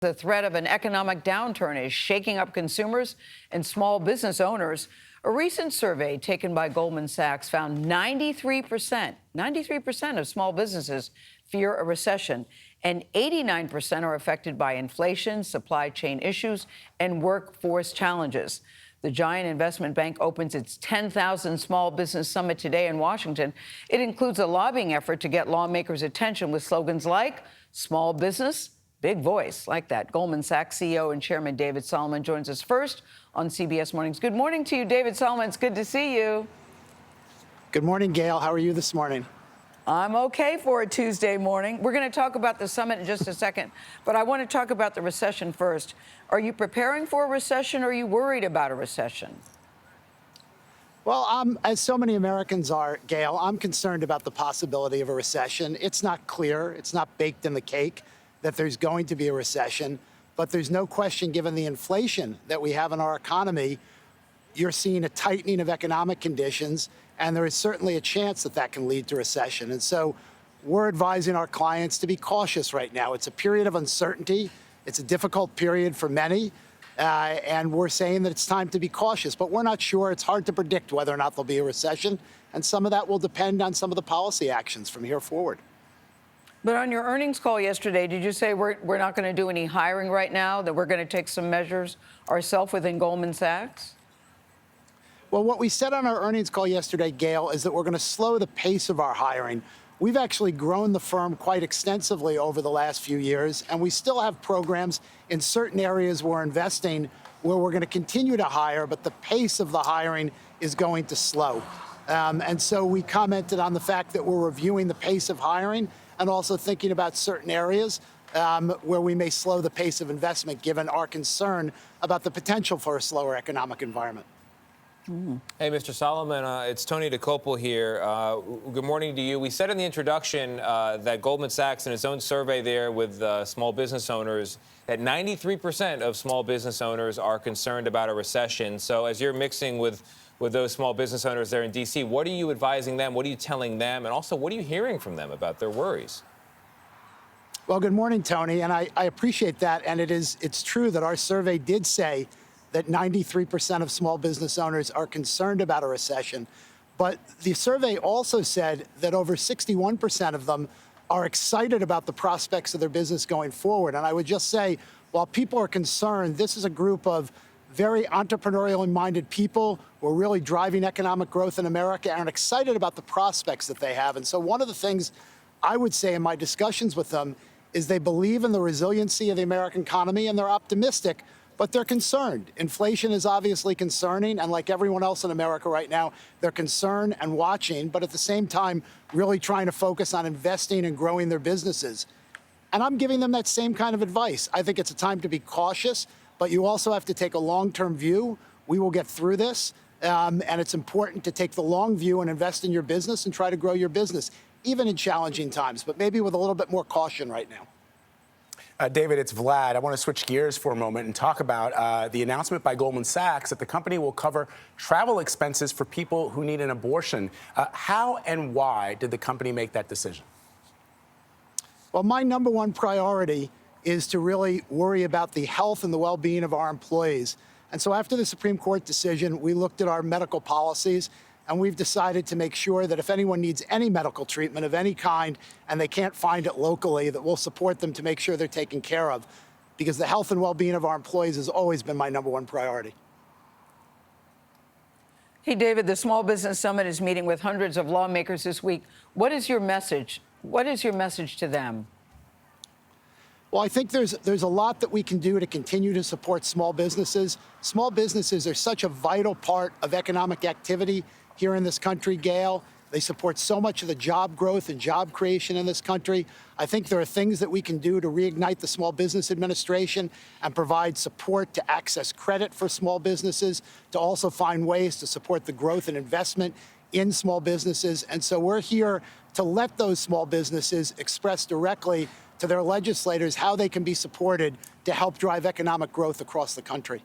The threat of an economic downturn is shaking up consumers and small business owners. A recent survey taken by Goldman Sachs found 93% of small businesses fear a recession, and 89% are affected by inflation, supply chain issues, and workforce challenges. The giant investment bank opens its 10,000 Small Business Summit today in Washington. It includes a lobbying effort to get lawmakers' attention with slogans like small business, big voice, like that. Goldman Sachs CEO and Chairman David Solomon joins us first on CBS Mornings. Good morning to you, David Solomon. It's good to see you. Good morning, Gayle. How are you this morning? I'm okay for a Tuesday morning. We're going to talk about the summit in just a second, but I want to talk about the recession first. Are you preparing for a recession, or are you worried about a recession? Well, as so many Americans are, Gayle, I'm concerned about the possibility of a recession. It's not clear. It's not baked in the cake that there's going to be a recession, but there's no question, given the inflation that we have in our economy, you're seeing a tightening of economic conditions, and there is certainly a chance that that can lead to recession. And so we're advising our clients to be cautious right now. It's a period of uncertainty. It's a difficult period for many, and we're saying that it's time to be cautious, but we're not sure. It's hard to predict whether or not there'll be a recession, and some of that will depend on some of the policy actions from here forward. But on your earnings call yesterday, did you say we're not going to do any hiring right now, that we're going to take some measures ourselves within Goldman Sachs? Well, what we said on our earnings call yesterday, Gayle, is that we're going to slow the pace of our hiring. We've actually grown the firm quite extensively over the last few years, and we still have programs in certain areas we're investing where we're going to continue to hire, but the pace of the hiring is going to slow. And so we commented on the fact that we're reviewing the pace of hiring and also thinking about certain areas where we may slow the pace of investment, given our concern about the potential for a slower economic environment. Hey, Mr. Solomon, it's Tony Dokoupil here. Good morning to you. We said in the introduction that Goldman Sachs, in its own survey there with small business owners, that 93% of small business owners are concerned about a recession. So as you're mixing with those small business owners there in D.C., what are you advising them? What are you telling them? And also, what are you hearing from them about their worries? Well, good morning, Tony, and I appreciate that. And it's true that our survey did say that 93% of small business owners are concerned about a recession. But the survey also said that over 61% of them are excited about the prospects of their business going forward. And I would just say, while people are concerned, this is a group of very entrepreneurially minded people who are really driving economic growth in America and are excited about the prospects that they have. And so one of the things I would say in my discussions with them is they believe in the resiliency of the American economy and they're optimistic, but they're concerned. Inflation is obviously concerning, and like everyone else in America right now, they're concerned and watching, but at the same time, really trying to focus on investing and growing their businesses. And I'm giving them that same kind of advice. I think it's a time to be cautious, but you also have to take a long-term view. We will get through this, and it's important to take the long view and invest in your business and try to grow your business, even in challenging times, but maybe with a little bit more caution right now. David, it's Vlad. I want to switch gears for a moment and talk about the announcement by Goldman Sachs that the company will cover travel expenses for people who need an abortion. How and why did the company make that decision? Well, my number one priority is to really worry about the health and the well-being of our employees. And so after the Supreme Court decision, we looked at our medical policies, and we've decided to make sure that if anyone needs any medical treatment of any kind and they can't find it locally, that we'll support them to make sure they're taken care of, because the health and well-being of our employees has always been my number one priority. Hey, David, the Small Business Summit is meeting with hundreds of lawmakers this week. What is your message? What is your message to them? Well, I think there's a lot that we can do to continue to support small businesses. Small businesses are such a vital part of economic activity here in this country, Gayle. They support so much of the job growth and job creation in this country. I think there are things that we can do to reignite the Small Business Administration and provide support to access credit for small businesses, to also find ways to support the growth and investment in small businesses. And so we're here to let those small businesses express directly to their legislators how they can be supported to help drive economic growth across the country.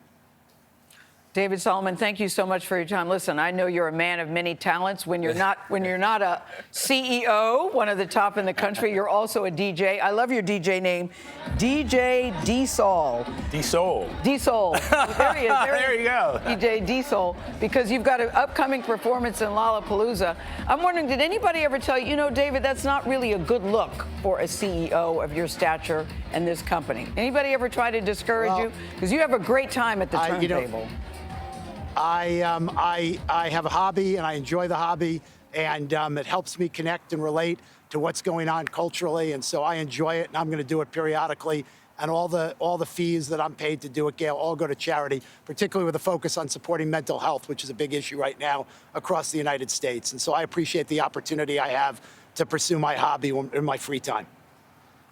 David Solomon, thank you so much for your time. Listen, I know you're a man of many talents. When you're not a CEO, one of the top in the country, you're also a DJ. I love your DJ name, DJ D-Sol. D-Soul. D-Sol. There he is. There you go. DJ D-Sol, because you've got an upcoming performance in Lollapalooza. I'm wondering, did anybody ever tell you, David, that's not really a good look for a CEO of your stature and this company? Anybody ever try to discourage you? Because you have a great time at the turntable. I have a hobby, and I enjoy the hobby, and it helps me connect and relate to what's going on culturally, and so I enjoy it, and I'm going to do it periodically. And all the fees that I'm paid to do it, Gayle, all go to charity, particularly with a focus on supporting mental health, which is a big issue right now across the United States. And so I appreciate the opportunity I have to pursue my hobby in my free time.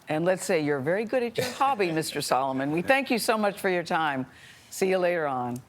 And let's say you're very good at your hobby, Mr. Solomon. We thank you so much for your time. See you later on.